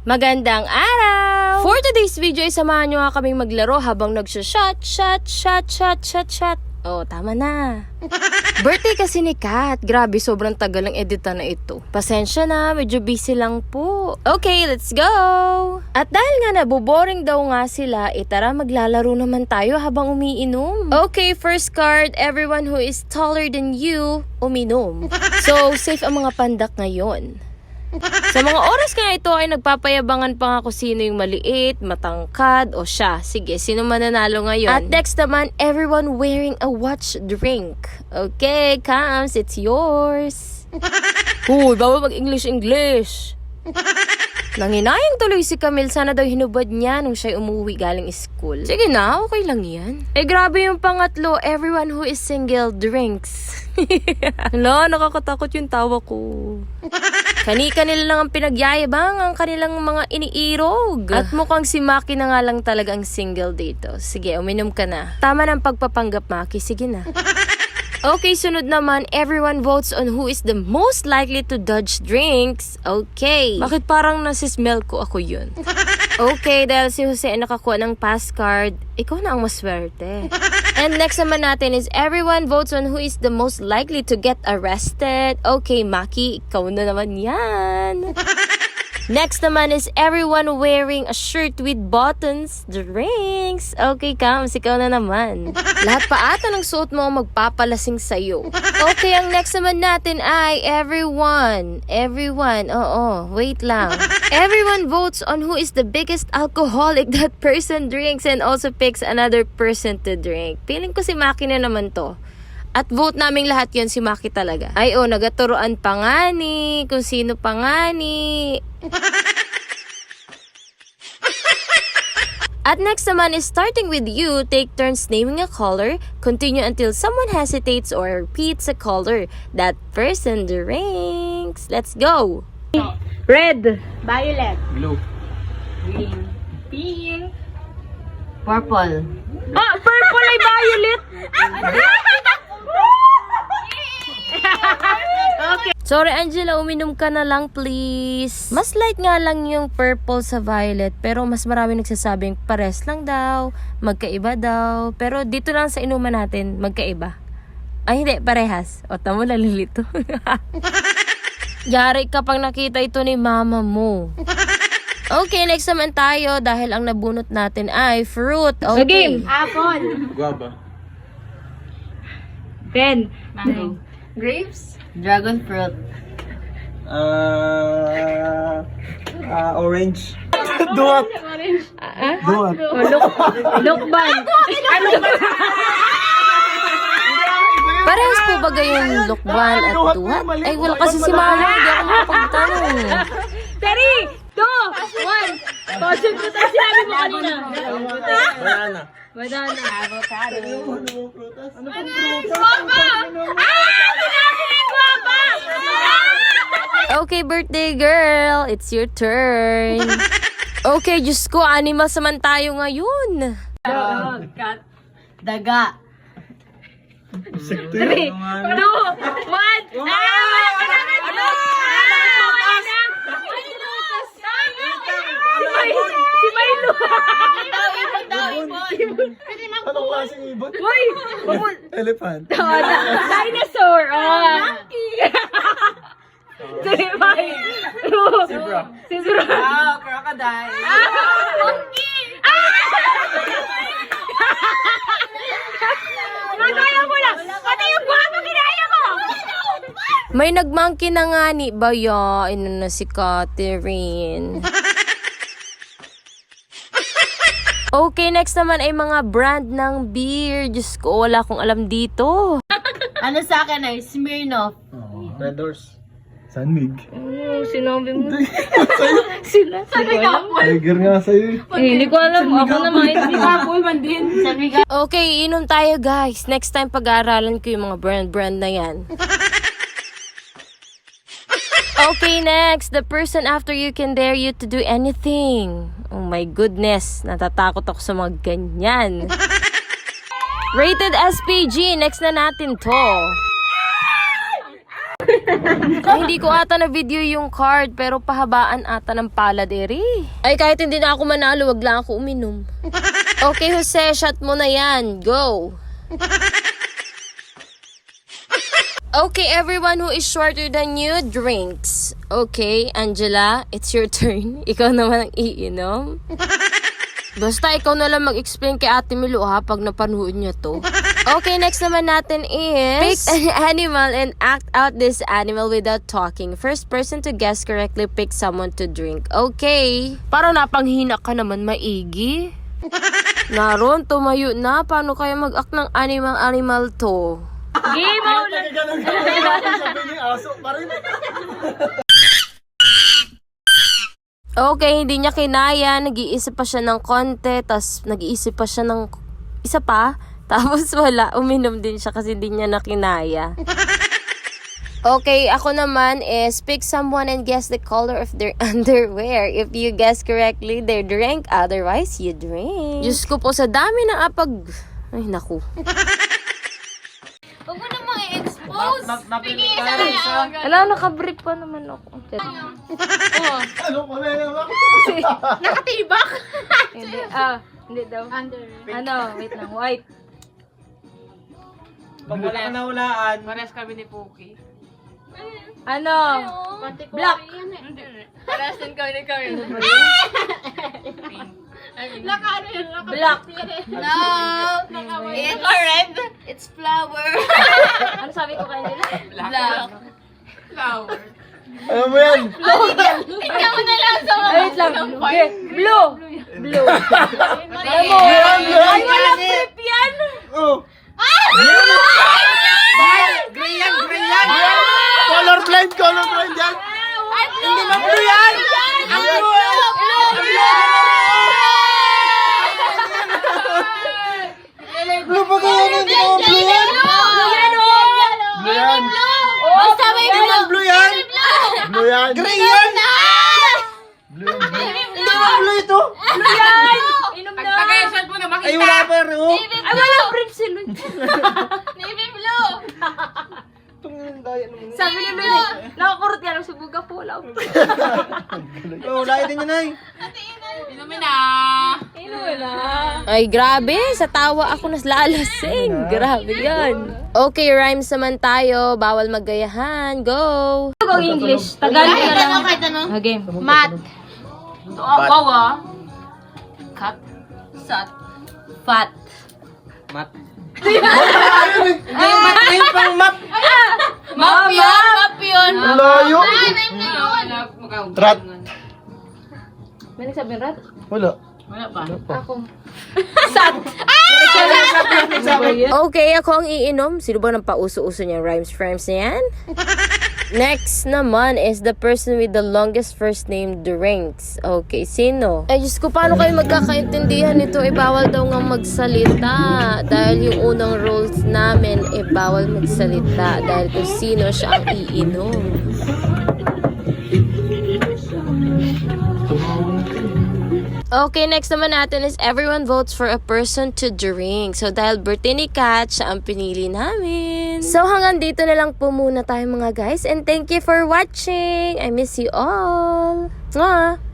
Magandang araw! For today's video, samahan nyo nga kaming maglaro habang nagsha-shot. Oh, tama na. Birthday kasi ni Kat. Grabe, sobrang tagal ng editan na ito. Pasensya na, medyo busy lang po. Okay, let's go! At dahil nga naboboring daw nga sila, tara maglalaro naman tayo habang umiinom. Okay, first card, everyone who is taller than you, uminom. So, safe ang mga pandak ngayon. Sa mga oras nga ito ay nagpapayabangan pa nga kung sino yung maliit, matangkad o siya. Sige, sino mananalo ngayon? At next naman, everyone wearing a watch drink. Okay, Kams, it's yours. Uy, bawal mag-English. Nanginayang tuloy si Camille, sana daw hinubad niya nung siya'y umuwi galing school. Sige na, okay lang yan. Grabe yung pangatlo, everyone who is single drinks. Hala, nakakatakot yung tawa ko. Kani-kanila lang ang pinagyayabang ang kanilang mga iniirog. At mukhang si Maki na nga lang talaga ang single dito. Sige, uminom ka na. Tama ng pagpapanggap, Maki. Sige na. Okay, sunod naman, everyone votes on who is the most likely to dodge drinks. Okay. Bakit parang nasismell ko ako yun? Okay, dahil si Jose ay nakakuha ng pass card, ikaw na ang maswerte. And next naman natin is everyone votes on who is the most likely to get arrested. Okay, Maki, ikaw na naman yan. Next naman is everyone wearing a shirt with buttons. Drinks. Okay, Kams, ikaw na naman. Lahat pa ata ng suot mo magpapalasing sa'yo. Okay, ang next naman natin ay everyone, wait lang. Everyone votes on who is the biggest alcoholic that person drinks and also picks another person to drink. Feeling ko si Maki na naman to. At vote naming lahat yon si Maki talaga. Ay nagaturoan pa nga ni, kung sino pa nga ni. At next naman is starting with you, take turns naming a color, continue until someone hesitates or repeats a color. That person drinks. Let's go! Red. Violet. Blue. Green. Pink. Purple. Purple ay violet! Okay. Sorry Angela, uminom ka na lang please. Mas light nga lang yung purple sa violet, pero mas marami nagsasabing pares lang daw, magkaiba daw. Pero dito lang sa inuman natin, magkaiba. Ay hindi, parehas. O tamo, nalilito. Yari kapag nakita ito ni mama mo. Okay, next naman tayo dahil ang nabunot natin ay fruit. Okay. Apple. Guava. Pen. Mango. Grapes. Dragon fruit. Orange. Duwat. Duwat. Lukban. Parehas po ba yung lukban at duhat? Ay, wala kasi si mama. Hindi ako makapagtanong. 3, 2, 1. Pausin ko tayo sinabi mo kanina. Banana. Banana. Avocado. Ano pang Guava! Sinabi ni Guava! Okay, birthday girl. It's your turn. Okay, Diyos ko, animal saman tayo ngayon. Cat. Daga. 3, 2, 1. Si Milo! Anong klaseng ibon? Uy! Elephant. Dinosaur! Zebra. Crocodile! Kaya mo lang! Pati yung guwapo kinaya mo! May nagmonkey na nga ni Baya. Ino na si Catherine. Okay, next naman ay mga brand ng beer. Diyos ko, wala akong alam dito. Ano sa akin ay Smirnoff. Red Horse. Sanmig. Sinabi mo. Sila? Sabi ka po. Tiger nga sa'yo. Hindi ko alam. Ako naman. Sabi ka po man din. Sabi ka. Okay, inom tayo guys. Next time pag-aaralan ko yung mga brand na yan. Okay, next. The person after you can dare you to do anything. Oh my goodness. Natatakot ako sa mga ganyan. Rated SPG. Next na natin to. Ay, hindi ko ata na video yung card, pero pahabaan ata ng palad, eri. Ay, kahit hindi na ako manalo, wag lang ako uminom. Okay, Jose, shot mo na yan. Go! Okay, everyone who is shorter than you, drinks. Okay, Angela, it's your turn. Ikaw naman ang iinom. Basta ikaw na lang mag-explain kay Ate Milo ha, pag napanood niya to. Okay, next naman natin is pick an animal and act out this animal without talking. First person to guess correctly pick someone to drink. Okay. Parang napanghina ka naman, maigi. Naroon, tumayo na. Paano kaya mag-act ng animal to? Game out! Ganun ka. Sabi niya aso pa rin. Okay, hindi niya kinaya. Nag-iisip pa siya ng konti. Tapos nag-iisip pa siya ng isa pa. Tapos wala. Uminom din siya kasi hindi niya nakinaya. Okay, ako naman is pick someone and guess the color of their underwear. If you guess correctly, they drink. Otherwise, you drink. Diyos ko po, sa dami ng apag... Ay, naku. Huwag mo namang i-expose. Bigay Mapili tayo isa. Alam, nakabrief pa naman ako. Ano ko na naman? Nakatibak. Hindi daw. Ano, wait lang, white. Pag wala ka nahulaan. Pares kami ni Pookie. Ano? Black. Pares din kami ni Karen. Naka-ano yun? Black. No! It's red. It's flower. Ano sabi ko kanila? Black. Flower. Ano mo yan? Tingnan mo na lang sa mga Wait lang. Okay. Blue. Blue. Alam mo, ay, walang trip yan. Oh. Gray yan! Gray yan! Colorblind yan. Hindi ba blue yan? Ang blue! Blue pa kaya yan? Hindi mo blue yan? Blue yan. Basta may blue! Blue yan. Blue yan. Gray yan! Blue yan. Hindi ba blue ito? Blue yan! Inom na! Pagkayasad mo na makita! Ay, wala pa rin. Oh. Ay, walang trip sila. Navy blue! Sabi ni Mili, nakakurot yan. Subuga po lang. Oh, lahat din yan ay. Inumin na! Inumin na. Ay, grabe. Sa tawa ako naslalasing. Grabe yan. Okay, rhymes naman tayo. Bawal maggayahan. Go! Go English. Tagalog na lang. Kahit ano? Okay. Mat. Ito ang bawa. Cut. Sat. Fat. Mat. Yung pang map. Map yun! Map yun! Layo. Rat. May nagsabi rat? Wala. Wala pa. Ako. Sat! Okay, ako ang iinom. Sino ba nang pauso-uso niya? Rhymes na yan? Next naman is the person with the longest first name drinks. Okay, sino? Ay, Diyos ko, paano kayo magkakaintindihan nito? Eh, bawal daw nga magsalita. Dahil yung unang rules namin, eh, bawal magsalita. Dahil kung sino siya ang iinom. Okay, next naman natin is everyone votes for a person to drink. So, dahil birthday ni Kat, siya ang pinili namin. So, hanggang dito na lang po muna tayo mga guys. And thank you for watching. I miss you all. Mwah!